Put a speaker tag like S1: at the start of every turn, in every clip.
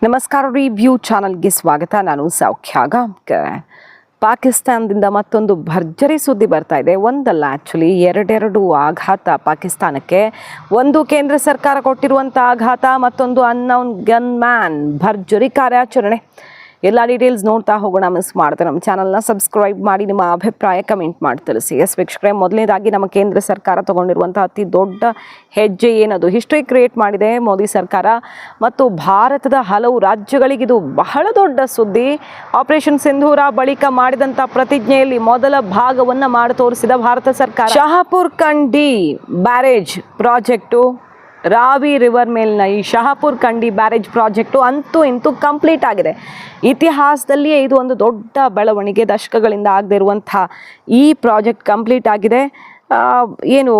S1: ನಮಸ್ಕಾರ ರಿವ್ಯೂ ಚಾನಲ್ಗೆ ಸ್ವಾಗತ. ನಾನು ಸೌಖ್ಯ ಗಾಂವ್ಕರ್. ಪಾಕಿಸ್ತಾನದಿಂದ ಮತ್ತೊಂದು ಭರ್ಜರಿ ಸುದ್ದಿ ಬರ್ತಾ ಇದೆ. ಒಂದಲ್ಲ, ಆ್ಯಕ್ಚುಲಿ ಎರಡೆರಡು ಆಘಾತ ಪಾಕಿಸ್ತಾನಕ್ಕೆ. ಒಂದು ಕೇಂದ್ರ ಸರ್ಕಾರ ಕೊಟ್ಟಿರುವಂಥ ಆಘಾತ, ಮತ್ತೊಂದು ಅನ್ನೌನ್ ಗನ್ ಮ್ಯಾನ್ ಭರ್ಜರಿ ಕಾರ್ಯಾಚರಣೆ. ಎಲ್ಲ ಡೀಟೇಲ್ಸ್ ನೋಡ್ತಾ ಹೋಗೋಣ. ಮಿಸ್ ಮಾಡ್ತಾರೆ ನಮ್ಮ ಚಾನಲ್ನ ಸಬ್ಸ್ಕ್ರೈಬ್ ಮಾಡಿ, ನಿಮ್ಮ ಅಭಿಪ್ರಾಯ ಕಮೆಂಟ್ ಮಾಡಿ ತಿಳಿಸಿ. ವೀಕ್ಷಕರೇ, ಮೊದಲನೇದಾಗಿ ನಮ್ಮ ಕೇಂದ್ರ ಸರ್ಕಾರ ತಗೊಂಡಿರುವಂಥ ಅತಿ ದೊಡ್ಡ ಹೆಜ್ಜೆ ಏನದು ಹಿಸ್ಟ್ರಿ ಕ್ರಿಯೇಟ್ ಮಾಡಿದೆ ಮೋದಿ ಸರ್ಕಾರ ಮತ್ತು ಭಾರತದ ಹಲವು ರಾಜ್ಯಗಳಿಗಿದು ಬಹಳ ದೊಡ್ಡ ಸುದ್ದಿ. ಆಪರೇಷನ್ ಸಿಂಧೂರ ಬಳಿಕ ಮಾಡಿದಂಥ ಪ್ರತಿಜ್ಞೆಯಲ್ಲಿ ಮೊದಲ ಭಾಗವನ್ನು ಮಾಡಿ ತೋರಿಸಿದ ಭಾರತ ಸರ್ಕಾರ. ಶಹಾಪುರ್ ಕಂಡಿ ಬ್ಯಾರೇಜ್ ಪ್ರಾಜೆಕ್ಟು, ರಾವಿ ರಿವರ್ ಮೇಲಿನ ಈ ಶಹಾಪುರ್ ಕಂಡಿ ಬ್ಯಾರೇಜ್ ಪ್ರಾಜೆಕ್ಟು ಅಂತೂ ಇಂತೂ ಕಂಪ್ಲೀಟ್ ಆಗಿದೆ. ಇತಿಹಾಸದಲ್ಲಿಯೇ ಇದು ಒಂದು ದೊಡ್ಡ ಬೆಳವಣಿಗೆ. ದಶಕಗಳಿಂದ ಆಗದೆ ಇರುವಂಥ ಈ ಪ್ರಾಜೆಕ್ಟ್ ಕಂಪ್ಲೀಟ್ ಆಗಿದೆ. ಏನು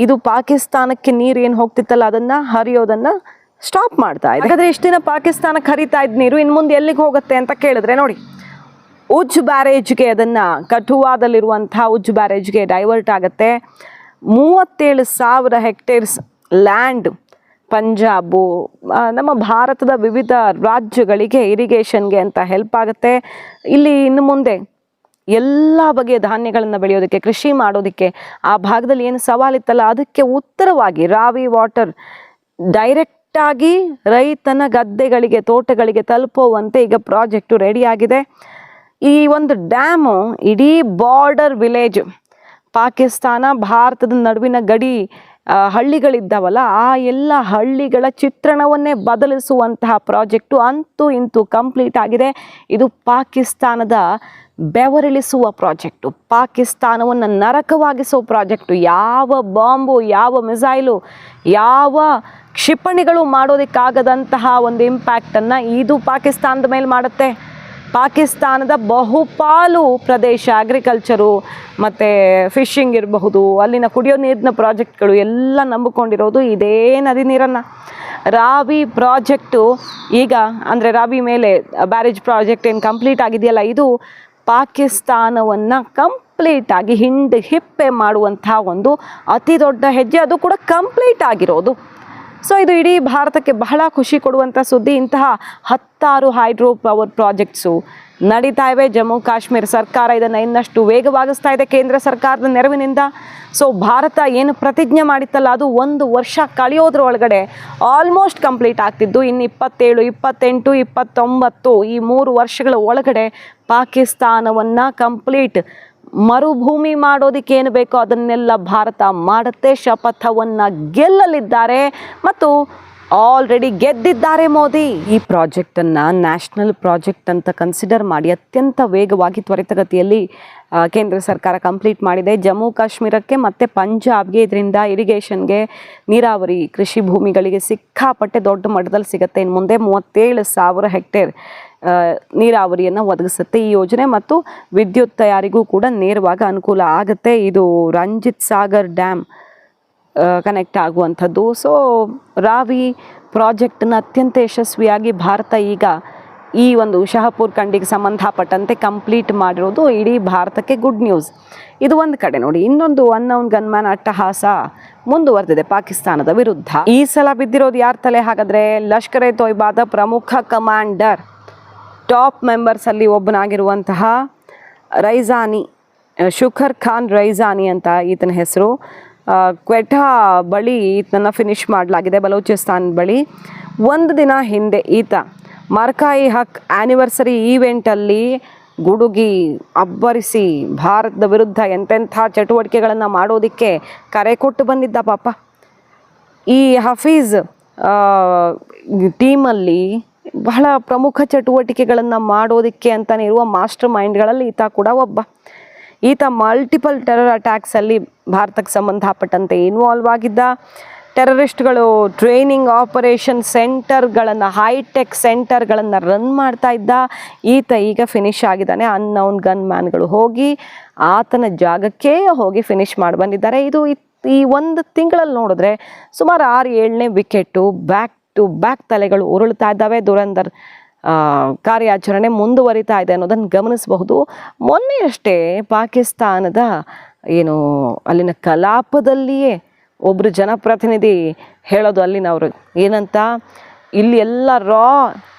S1: ಇದು ಪಾಕಿಸ್ತಾನಕ್ಕೆ ನೀರು ಏನು ಹೋಗ್ತಿತ್ತಲ್ಲ ಅದನ್ನು ಹರಿಯೋದನ್ನು ಸ್ಟಾಪ್ ಮಾಡ್ತಾ ಇದೆ. ಹಾಗಾದರೆ ಎಷ್ಟು ದಿನ ಪಾಕಿಸ್ತಾನಕ್ಕೆ ಹರಿತಾ ಇದ್ದ ನೀರು ಇನ್ನು ಮುಂದೆ ಎಲ್ಲಿಗೆ ಹೋಗುತ್ತೆ ಅಂತ ಕೇಳಿದ್ರೆ ನೋಡಿ, ಉಜ್ ಬ್ಯಾರೇಜ್ಗೆ, ಅದನ್ನು ಕಠುವಾದಲ್ಲಿರುವಂಥ ಉಜ್ ಬ್ಯಾರೇಜ್ಗೆ ಡೈವರ್ಟ್ ಆಗುತ್ತೆ. 37,000 ಹೆಕ್ಟೇರ್ಸ್ ಲ್ಯಾಂಡ್ ಪಂಜಾಬು, ನಮ್ಮ ಭಾರತದ ವಿವಿಧ ರಾಜ್ಯಗಳಿಗೆ ಇರಿಗೇಷನ್ಗೆ ಅಂತ ಹೆಲ್ಪ್ ಆಗುತ್ತೆ. ಇಲ್ಲಿ ಇನ್ನು ಮುಂದೆ ಎಲ್ಲ ಬಗೆಯ ಧಾನ್ಯಗಳನ್ನು ಬೆಳೆಯೋದಕ್ಕೆ, ಕೃಷಿ ಮಾಡೋದಕ್ಕೆ ಆ ಭಾಗದಲ್ಲಿ ಏನು ಸವಾಲಿತ್ತಲ್ಲ ಅದಕ್ಕೆ ಉತ್ತರವಾಗಿ ರಾವಿ ವಾಟರ್ ಡೈರೆಕ್ಟಾಗಿ ರೈತನ ಗದ್ದೆಗಳಿಗೆ, ತೋಟಗಳಿಗೆ ತಲುಪುವಂತೆ ಈಗ ಪ್ರಾಜೆಕ್ಟು ರೆಡಿಯಾಗಿದೆ. ಈ ಒಂದು ಡ್ಯಾಮು ಇಡೀ ಬಾರ್ಡರ್ ವಿಲೇಜ್, ಪಾಕಿಸ್ತಾನ ಭಾರತದ ನಡುವಿನ ಗಡಿ ಹಳ್ಳಿಗಳಿದ್ದಾವಲ್ಲ ಆ ಎಲ್ಲ ಹಳ್ಳಿಗಳ ಚಿತ್ರಣವನ್ನೇ ಬದಲಿಸುವಂತಹ ಪ್ರಾಜೆಕ್ಟು ಅಂತೂ ಇಂತೂ ಕಂಪ್ಲೀಟ್ ಆಗಿದೆ. ಇದು ಪಾಕಿಸ್ತಾನದ ಬೆವರಿಳಿಸುವ ಪ್ರಾಜೆಕ್ಟು, ಪಾಕಿಸ್ತಾನವನ್ನು ನರಕವಾಗಿಸುವ ಪ್ರಾಜೆಕ್ಟು. ಯಾವ ಬಾಂಬು, ಯಾವ ಮಿಸೈಲು, ಯಾವ ಕ್ಷಿಪಣಿಗಳು ಮಾಡೋದಕ್ಕಾಗದಂತಹ ಒಂದು ಇಂಪ್ಯಾಕ್ಟನ್ನು ಇದು ಪಾಕಿಸ್ತಾನದ ಮೇಲೆ ಮಾಡುತ್ತೆ. ಪಾಕಿಸ್ತಾನದ ಬಹುಪಾಲು ಪ್ರದೇಶ ಅಗ್ರಿಕಲ್ಚರು ಮತ್ತು ಫಿಶಿಂಗ್ ಇರಬಹುದು, ಅಲ್ಲಿನ ಕುಡಿಯೋ ನೀರಿನ ಪ್ರಾಜೆಕ್ಟ್ಗಳು ಎಲ್ಲ ನಂಬಿಕೊಂಡಿರೋದು ಇದೇ ನದಿ ನೀರನ್ನು. ರಾವಿ ಪ್ರಾಜೆಕ್ಟು ಈಗ ಅಂದರೆ ರಾವಿ ಮೇಲೆ ಬ್ಯಾರೇಜ್ ಪ್ರಾಜೆಕ್ಟ್ ಏನು ಕಂಪ್ಲೀಟ್ ಆಗಿದೆಯಲ್ಲ, ಇದು ಪಾಕಿಸ್ತಾನವನ್ನು ಕಂಪ್ಲೀಟಾಗಿ ಹಿಪ್ಪೆ ಮಾಡುವಂಥ ಒಂದು ಅತಿ ದೊಡ್ಡ ಹೆಜ್ಜೆ, ಅದು ಕೂಡ ಕಂಪ್ಲೀಟ್ ಆಗಿರೋದು. ಸೊ ಇದು ಇಡೀ ಭಾರತಕ್ಕೆ ಬಹಳ ಖುಷಿ ಕೊಡುವಂಥ ಸುದ್ದಿ. ಇಂತಹ 10 ಹೈಡ್ರೋ ಪವರ್ ಪ್ರಾಜೆಕ್ಟ್ಸು ನಡೀತಾ ಇವೆ. ಜಮ್ಮು ಕಾಶ್ಮೀರ ಸರ್ಕಾರ ಇದನ್ನು ಇನ್ನಷ್ಟು ವೇಗವಾಗಿಸ್ತಾ ಇದೆ ಕೇಂದ್ರ ಸರ್ಕಾರದ ನೆರವಿನಿಂದ. ಸೊ ಭಾರತ ಏನು ಪ್ರತಿಜ್ಞೆ ಮಾಡಿತ್ತಲ್ಲ ಅದು 1 ವರ್ಷ ಕಳೆಯೋದ್ರೊಳಗಡೆ ಆಲ್ಮೋಸ್ಟ್ ಕಂಪ್ಲೀಟ್ ಆಗ್ತಿದ್ದು. ಇನ್ನು 27, 28, 29 ಈ 3 ವರ್ಷಗಳ ಒಳಗಡೆ ಪಾಕಿಸ್ತಾನವನ್ನು ಕಂಪ್ಲೀಟ್ ಮರುಭೂಮಿ ಮಾಡೋದಕ್ಕೆ ಏನು ಬೇಕೋ ಅದನ್ನೆಲ್ಲ ಭಾರತ ಮಾಡುತ್ತೆ. ಶಪಥವನ್ನು ಗೆಲ್ಲಲಿದ್ದಾರೆ ಮತ್ತು ಆಲ್ರೆಡಿ ಗೆದ್ದಿದ್ದಾರೆ ಮೋದಿ. ಈ ಪ್ರಾಜೆಕ್ಟನ್ನು ನ್ಯಾಷನಲ್ ಪ್ರಾಜೆಕ್ಟ್ ಅಂತ ಕನ್ಸಿಡರ್ ಮಾಡಿ ಅತ್ಯಂತ ವೇಗವಾಗಿ ತ್ವರಿತಗತಿಯಲ್ಲಿ ಕೇಂದ್ರ ಸರ್ಕಾರ ಕಂಪ್ಲೀಟ್ ಮಾಡಿದೆ. ಜಮ್ಮು ಕಾಶ್ಮೀರಕ್ಕೆ ಮತ್ತು ಪಂಜಾಬ್ಗೆ ಇದರಿಂದ ಇರಿಗೇಷನ್ಗೆ, ನೀರಾವರಿ ಕೃಷಿ ಭೂಮಿಗಳಿಗೆ ಸಿಕ್ಕಾಪಟ್ಟೆ ದೊಡ್ಡ ಮಟ್ಟದಲ್ಲಿ ಸಿಗುತ್ತೆ. ಇನ್ನು ಮುಂದೆ 37,000 ಹೆಕ್ಟೇರ್ ನೀರಾವರಿಯನ್ನು ಒದಗಿಸುತ್ತೆ ಈ ಯೋಜನೆ ಮತ್ತು ವಿದ್ಯುತ್ ತಯಾರಿಗೂ ಕೂಡ ನೇರವಾಗಿ ಅನುಕೂಲ ಆಗುತ್ತೆ. ಇದು ರಂಜಿತ್ ಸಾಗರ್ ಡ್ಯಾಮ್ ಕನೆಕ್ಟ್ ಆಗುವಂಥದ್ದು. ಸೊ ರಾವಿ ಪ್ರಾಜೆಕ್ಟನ್ನು ಅತ್ಯಂತ ಯಶಸ್ವಿಯಾಗಿ ಭಾರತ ಈಗ ಈ ಒಂದು ಶಹಾಪುರ್ ಕಂಡಿಗೆ ಸಂಬಂಧಪಟ್ಟಂತೆ ಕಂಪ್ಲೀಟ್ ಮಾಡಿರೋದು ಇಡೀ ಭಾರತಕ್ಕೆ ಗುಡ್ ನ್ಯೂಸ್. ಇದು ಒಂದು ಕಡೆ ನೋಡಿ, ಇನ್ನೊಂದು ಅನ್ನೌನ್ ಗನ್ಮ್ಯಾನ್ ಅಟ್ಟಹಾಸ ಮುಂದುವರೆದಿದೆ ಪಾಕಿಸ್ತಾನದ ವಿರುದ್ಧ. ಈ ಸಲ ಬಿದ್ದಿರೋದು ಯಾರ ತಲೆ ಹಾಗಾದರೆ? ಲಷ್ಕರ್ ಎ ತೊಯ್ಬಾದ ಪ್ರಮುಖ ಕಮಾಂಡರ್, ಟಾಪ್ ಮೆಂಬರ್ಸಲ್ಲಿ ಒಬ್ಬನಾಗಿರುವಂತಹ ರೈಜಾನಿ, ಶುಖರ್ ಖಾನ್ ರೈಜಾನಿ ಅಂತ ಈತನ ಹೆಸರು. ಕ್ವೆಟಾ ಬಳಿ ಈತನ ಫಿನಿಶ್ ಮಾಡಲಾಗಿದೆ, ಬಲೂಚಿಸ್ತಾನ್ ಬಳಿ. ಒಂದು ದಿನ ಹಿಂದೆ ಈತ ಮರ್ಕಾಯಿ ಹಕ್ ಆ್ಯನಿವರ್ಸರಿ ಈವೆಂಟಲ್ಲಿ ಗುಡುಗಿ ಅಬ್ಬರಿಸಿ ಭಾರತದ ವಿರುದ್ಧ ಎಂತೆಂಥ ಚಟುವಟಿಕೆಗಳನ್ನು ಮಾಡೋದಕ್ಕೆ ಕರೆ ಕೊಟ್ಟು ಬಂದಿದ್ದ ಪಾಪ. ಈ ಹಫೀಜ್ ಟೀಮಲ್ಲಿ ಬಹಳ ಪ್ರಮುಖ ಚಟುವಟಿಕೆಗಳನ್ನು ಮಾಡೋದಕ್ಕೆ ಅಂತಲೇ ಇರುವ ಮಾಸ್ಟರ್ ಮೈಂಡ್ಗಳಲ್ಲಿ ಈತ ಕೂಡ ಒಬ್ಬ. ಈತ ಮಲ್ಟಿಪಲ್ ಟೆರರ್ ಅಟ್ಯಾಕ್ಸಲ್ಲಿ ಭಾರತಕ್ಕೆ ಸಂಬಂಧಪಟ್ಟಂತೆ ಇನ್ವಾಲ್ವ್ ಆಗಿದ್ದ. ಟೆರರಿಸ್ಟ್ಗಳು ಟ್ರೈನಿಂಗ್ ಆಪರೇಷನ್ ಸೆಂಟರ್ಗಳನ್ನು, ಹೈಟೆಕ್ ಸೆಂಟರ್ಗಳನ್ನು ರನ್ ಮಾಡ್ತಾ ಇದ್ದ ಈತ ಈಗ ಫಿನಿಶ್ ಆಗಿದ್ದಾನೆ. ಅನ್ನೌನ್ ಗನ್ ಮ್ಯಾನ್ಗಳು ಹೋಗಿ ಆತನ ಜಾಗಕ್ಕೆ ಹೋಗಿ ಫಿನಿಶ್ ಮಾಡಿ ಬಂದಿದ್ದಾರೆ. ಇದು ಈ 1 ತಿಂಗಳಲ್ಲಿ ನೋಡಿದ್ರೆ ಸುಮಾರು 6-7ನೇ ವಿಕೆಟು ಬ್ಯಾಕ್ ಟು ಬ್ಯಾಕ್ ತಲೆಗಳು ಉರುಳ್ತಾ ಇದ್ದಾವೆ. ದುರಂಧರ್ ಕಾರ್ಯಾಚರಣೆ ಮುಂದುವರಿತಾ ಇದೆ ಅನ್ನೋದನ್ನು ಗಮನಿಸಬಹುದು. ಮೊನ್ನೆಯಷ್ಟೇ ಪಾಕಿಸ್ತಾನದ ಏನು ಅಲ್ಲಿನ ಕಲಾಪದಲ್ಲಿಯೇ ಒಬ್ಬರು ಜನಪ್ರತಿನಿಧಿ ಹೇಳೋದು ಅಲ್ಲಿನವರು ಏನಂತ, ಇಲ್ಲಿ ಎಲ್ಲ ರಾ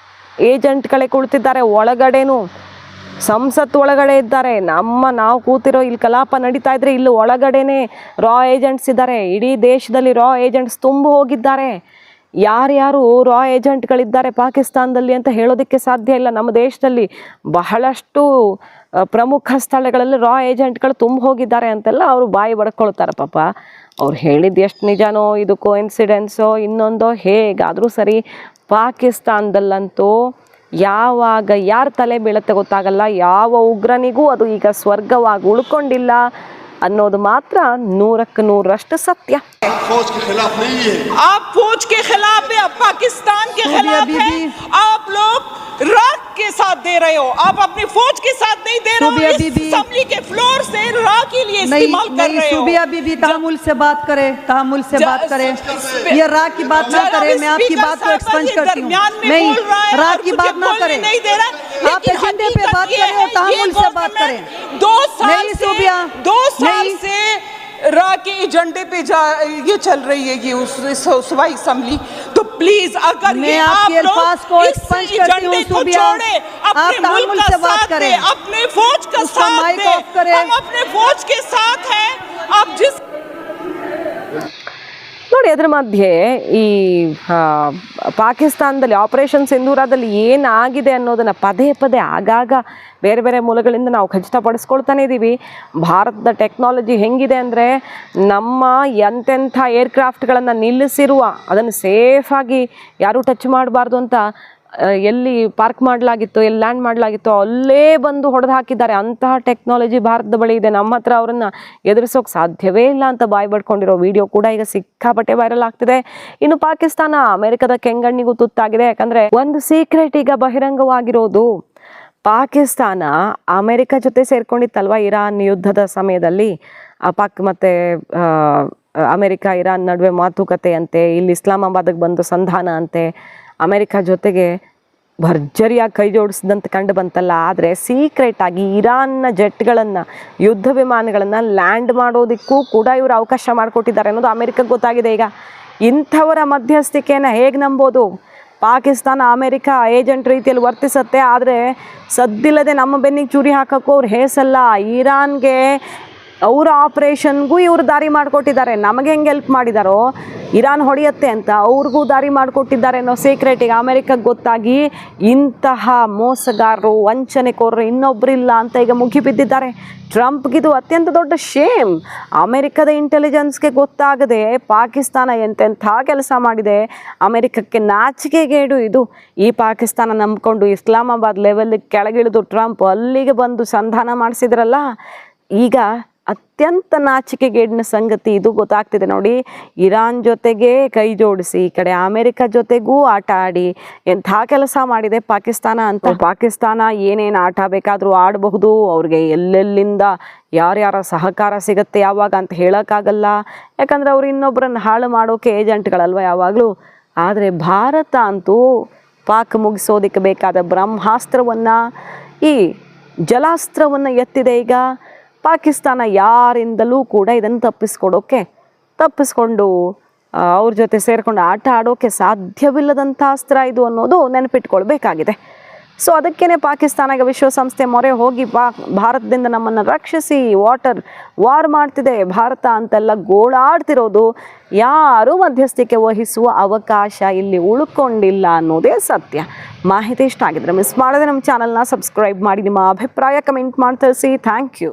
S1: ಏಜೆಂಟ್ಗಳೇ ಕುಳಿತಿದ್ದಾರೆ ಒಳಗಡೆನೂ, ಸಂಸತ್ ಒಳಗಡೆ ಇದ್ದಾರೆ. ನಾವು ಕೂತಿರೋ ಇಲ್ಲಿ ಕಲಾಪ ನಡೀತಾ ಇದ್ರೆ ಇಲ್ಲಿ ಒಳಗಡೆನೆ ರಾ ಏಜೆಂಟ್ಸ್ ಇದ್ದಾರೆ. ಇಡೀ ದೇಶದಲ್ಲಿ ರಾ ಏಜೆಂಟ್ಸ್ ತುಂಬ ಹೋಗಿದ್ದಾರೆ. ಯಾರ್ಯಾರು ರಾ ಏಜೆಂಟ್ಗಳಿದ್ದಾರೆ ಪಾಕಿಸ್ತಾನದಲ್ಲಿ ಅಂತ ಹೇಳೋದಕ್ಕೆ ಸಾಧ್ಯ ಇಲ್ಲ. ನಮ್ಮ ದೇಶದಲ್ಲಿ ಬಹಳಷ್ಟು ಪ್ರಮುಖ ಸ್ಥಳಗಳಲ್ಲಿ ರಾ ಏಜೆಂಟ್ಗಳು ತುಂಬ ಹೋಗಿದ್ದಾರೆ ಅಂತೆಲ್ಲ ಅವರು ಬಾಯಿ ಬಡ್ಕೊಳ್ತಾರೆ. ಪಾಪ ಅವ್ರು ಹೇಳಿದ್ದು ಎಷ್ಟು ನಿಜನೋ, ಇದು ಕೋಇನ್ಸಿಡೆನ್ಸೋ ಇನ್ನೊಂದೋ ಹೇಗಾದರೂ ಸರಿ, ಪಾಕಿಸ್ತಾನದಲ್ಲಂತೂ ಯಾವಾಗ ಯಾರ ತಲೆ ಬೀಳುತ್ತೆ ಗೊತ್ತಾಗಲ್ಲ. ಯಾವ ಉಗ್ರನಿಗೂ ಅದು ಈಗ ಸ್ವರ್ಗವಾಗಿ ಉಳ್ಕೊಂಡಿಲ್ಲ ಅನ್ನೋದು ಮಾತ್ರ 100ಕ್ಕೆ 100ರಷ್ಟು ಸತ್ಯ.
S2: फौज के खिलाफ नहीं है,
S3: आप फौज के खिलाफ है, आप पाकिस्तान के खिलाफ है। आप लोग राख के साथ दे रहे हो, आप अपनी फौज के साथ नहीं दे रहे हो। इस असेंबली के फ्लोर से राख के लिए इस्तेमाल कर रहे हो।
S4: सूबिया बीबी तहमुल से बात करें, तहमुल से बात करें, ये राख की बात ना करें। मैं आपकी बात को एक्सपेंड करती हूँ, नहीं राख की बात ना करें, आप एजेंडे पे बात करें और तहमुल से बात करें।
S3: 2 साल
S4: नहीं सूबिया,
S3: 2 साल से रा के एजेंडे पे ये चल रही है ये सूबाई असेंबली। तो प्लीज अगर
S4: मैं आपके अल्फाज को एक्सपेंड करती हूँ सूबिया, आप तहमुल से बात करें,
S3: अपने फौज का साथ दें। हम अपने फौज के साथ हैं। आप जिस
S1: ನೋಡಿ, ಅದ್ರ ಮಧ್ಯೆ ಈ ಪಾಕಿಸ್ತಾನದಲ್ಲಿ ಆಪರೇಷನ್ ಸಿಂಧೂರದಲ್ಲಿ ಏನಾಗಿದೆ ಅನ್ನೋದನ್ನು ಪದೇ ಪದೇ ಆಗಾಗ ಬೇರೆ ಬೇರೆ ಮೂಲಗಳಿಂದ ನಾವು ಖಚಿತಪಡಿಸ್ಕೊಳ್ತಾನೆ ಇದ್ದೀವಿ. ಭಾರತದ ಟೆಕ್ನಾಲಜಿ ಹೆಂಗಿದೆ ಅಂದರೆ, ನಮ್ಮ ಎಂತೆಂಥ ಏರ್ಕ್ರಾಫ್ಟ್ಗಳನ್ನು ನಿಲ್ಲಿಸಿರುವ, ಅದನ್ನು ಸೇಫಾಗಿ ಯಾರೂ ಟಚ್ ಮಾಡಬಾರ್ದು ಅಂತ ಎಲ್ಲಿ ಪಾರ್ಕ್ ಮಾಡಲಾಗಿತ್ತು, ಎಲ್ಲಿ ಲ್ಯಾಂಡ್ ಮಾಡಲಾಗಿತ್ತು ಅಲ್ಲೇ ಬಂದು ಹೊಡೆದು ಹಾಕಿದ್ದಾರೆ. ಅಂತಹ ಟೆಕ್ನಾಲಜಿ ಭಾರತದ ಬಳಿ ಇದೆ. ನಮ್ಮ ಹತ್ರ ಅವರನ್ನು ಎದುರಿಸೋಕೆ ಸಾಧ್ಯವೇ ಇಲ್ಲ ಅಂತ ಬಾಯಿ ಬಡ್ಕೊಂಡಿರೋ ವಿಡಿಯೋ ಕೂಡ ಈಗ ಸಿಕ್ಕಾಪಟ್ಟೆ ವೈರಲ್ ಆಗ್ತಿದೆ. ಇನ್ನು ಪಾಕಿಸ್ತಾನ ಅಮೆರಿಕದ ಕೆಂಗಣ್ಣಿಗೂ ತುತ್ತಾಗಿದೆ. ಯಾಕಂದರೆ ಒಂದು ಸೀಕ್ರೆಟ್ ಈಗ ಬಹಿರಂಗವಾಗಿರೋದು, ಪಾಕಿಸ್ತಾನ ಅಮೆರಿಕ ಜೊತೆ ಸೇರ್ಕೊಂಡಿತ್ತಲ್ವ ಇರಾನ್ ಯುದ್ಧದ ಸಮಯದಲ್ಲಿ. ಪಾಕ್ ಮತ್ತು ಅಮೆರಿಕ ಇರಾನ್ ನಡುವೆ ಮಾತುಕತೆ ಅಂತೆ, ಇಲ್ಲಿ ಇಸ್ಲಾಮಾಬಾದಿಗೆ ಬಂದು ಸಂಧಾನ ಅಂತೆ, ಅಮೆರಿಕ ಜೊತೆಗೆ ಭರ್ಜರಿಯಾಗಿ ಕೈ ಜೋಡಿಸಿದಂತೆ ಕಂಡು ಬಂತಲ್ಲ. ಆದರೆ ಸೀಕ್ರೆಟಾಗಿ ಇರಾನ್ನ ಜೆಟ್ಗಳನ್ನು, ಯುದ್ಧ ವಿಮಾನಗಳನ್ನು ಲ್ಯಾಂಡ್ ಮಾಡೋದಕ್ಕೂ ಕೂಡ ಇವರು ಅವಕಾಶ ಮಾಡಿಕೊಟ್ಟಿದ್ದಾರೆ ಅನ್ನೋದು ಅಮೆರಿಕಕ್ಕೆ ಗೊತ್ತಾಗಿದೆ. ಈಗ ಇಂಥವರ ಮಧ್ಯಸ್ಥಿಕೆಯನ್ನು ಹೇಗೆ ನಂಬೋದು? ಪಾಕಿಸ್ತಾನ ಅಮೆರಿಕ ಏಜೆಂಟ್ ರೀತಿಯಲ್ಲಿ ವರ್ತಿಸುತ್ತೆ, ಆದರೆ ಸದ್ದಿಲ್ಲದೆ ನಮ್ಮ ಬೆನ್ನಿಗೆ ಚೂರಿ ಹಾಕೋಕ್ಕೂ ಅವ್ರು ಹೇಸಲ್ಲ. ಇರಾನ್ಗೆ ಅವರ ಆಪ್ರೇಷನ್ಗೂ ಇವರು ದಾರಿ ಮಾಡಿಕೊಟ್ಟಿದ್ದಾರೆ. ನಮಗೆ ಹೆಂಗೆ ಹೆಲ್ಪ್ ಮಾಡಿದಾರೋ ಇರಾನ್ ಹೊಡೆಯುತ್ತೆ ಅಂತ ಅವ್ರಿಗೂ ದಾರಿ ಮಾಡಿಕೊಟ್ಟಿದ್ದಾರೆ ಅನ್ನೋ ಸೀಕ್ರೆಟ್ ಈಗ ಅಮೆರಿಕಕ್ಕೆ ಗೊತ್ತಾಗಿ ಇಂತಹ ಮೋಸಗಾರರು, ವಂಚನೆಕೋರರು ಇನ್ನೊಬ್ಬರಿಲ್ಲ ಅಂತ ಈಗ ಮುಗಿಬಿದ್ದಿದ್ದಾರೆ. ಟ್ರಂಪ್ಗಿದು ಅತ್ಯಂತ ದೊಡ್ಡ ಶೇಮ್. ಅಮೆರಿಕದ ಇಂಟೆಲಿಜೆನ್ಸ್ಗೆ ಗೊತ್ತಾಗದೆ ಪಾಕಿಸ್ತಾನ ಎಂತೆಂಥ ಕೆಲಸ ಮಾಡಿದೆ. ಅಮೆರಿಕಕ್ಕೆ ನಾಚಿಕೆಗೇಡು ಇದು. ಈ ಪಾಕಿಸ್ತಾನ ನಂಬಿಕೊಂಡು ಇಸ್ಲಾಮಾಬಾದ್ ಲೆವೆಲ್ಗೆ ಕೆಳಗಿಳಿದು ಟ್ರಂಪ್ ಅಲ್ಲಿಗೆ ಬಂದು ಸಂಧಾನ ಮಾಡಿಸಿದ್ರಲ್ಲ, ಈಗ ಅತ್ಯಂತ ನಾಚಿಕೆಗೇಡಿನ ಸಂಗತಿ ಇದು ಗೊತ್ತಾಗ್ತಿದೆ. ನೋಡಿ, ಇರಾನ್ ಜೊತೆಗೆ ಕೈ ಜೋಡಿಸಿ ಈ ಕಡೆ ಅಮೆರಿಕ ಜೊತೆಗೂ ಆಟ ಆಡಿ ಎಂಥ ಕೆಲಸ ಮಾಡಿದೆ ಪಾಕಿಸ್ತಾನ ಅಂತ. ಪಾಕಿಸ್ತಾನ ಏನೇನು ಆಟ ಬೇಕಾದರೂ ಆಡಬಹುದು, ಅವ್ರಿಗೆ ಎಲ್ಲೆಲ್ಲಿಂದ ಯಾರ್ಯಾರ ಸಹಕಾರ ಸಿಗುತ್ತೆ ಯಾವಾಗ ಅಂತ ಹೇಳೋಕ್ಕಾಗಲ್ಲ. ಯಾಕಂದರೆ ಅವ್ರು ಇನ್ನೊಬ್ಬರನ್ನು ಹಾಳು ಮಾಡೋಕೆ ಏಜೆಂಟ್ಗಳಲ್ವ ಯಾವಾಗಲೂ. ಆದರೆ ಭಾರತ ಅಂತೂ ಪಾಕ್ ಮುಗಿಸೋದಕ್ಕೆ ಬೇಕಾದ ಬ್ರಹ್ಮಾಸ್ತ್ರವನ್ನು, ಈ ಜಲಾಸ್ತ್ರವನ್ನು ಎತ್ತಿದೆ. ಈಗ ಪಾಕಿಸ್ತಾನ ಯಾರಿಂದಲೂ ಕೂಡ ಇದನ್ನು ತಪ್ಪಿಸ್ಕೊಂಡು ಅವ್ರ ಜೊತೆ ಸೇರಿಕೊಂಡು ಆಟ ಆಡೋಕ್ಕೆ ಸಾಧ್ಯವಿಲ್ಲದಂಥ ಅಸ್ತ್ರ ಇದು ಅನ್ನೋದು ನೆನಪಿಟ್ಕೊಳ್ಬೇಕಾಗಿದೆ. ಸೊ ಅದಕ್ಕೇ ಪಾಕಿಸ್ತಾನಗೆ ವಿಶ್ವಸಂಸ್ಥೆ ಮೊರೆ ಹೋಗಿ ಭಾರತದಿಂದ ನಮ್ಮನ್ನು ರಕ್ಷಿಸಿ ವಾರ್ ಮಾಡ್ತಿದೆ ಭಾರತ ಅಂತೆಲ್ಲ ಗೋಳಾಡ್ತಿರೋದು. ಯಾರೂ ಮಧ್ಯಸ್ಥಿಕೆ ವಹಿಸುವ ಅವಕಾಶ ಇಲ್ಲಿ ಉಳ್ಕೊಂಡಿಲ್ಲ ಅನ್ನೋದೇ ಸತ್ಯ. ಮಾಹಿತಿ ಇಷ್ಟ ಆಗಿದ್ರೆ ಮಿಸ್ ಮಾಡದೆ ನಮ್ಮ ಚಾನಲ್ನ ಸಬ್ಸ್ಕ್ರೈಬ್ ಮಾಡಿ, ನಿಮ್ಮ ಅಭಿಪ್ರಾಯ ಕಮೆಂಟ್ ಮಾಡಿ ತಿಳಿಸಿ. Thank you.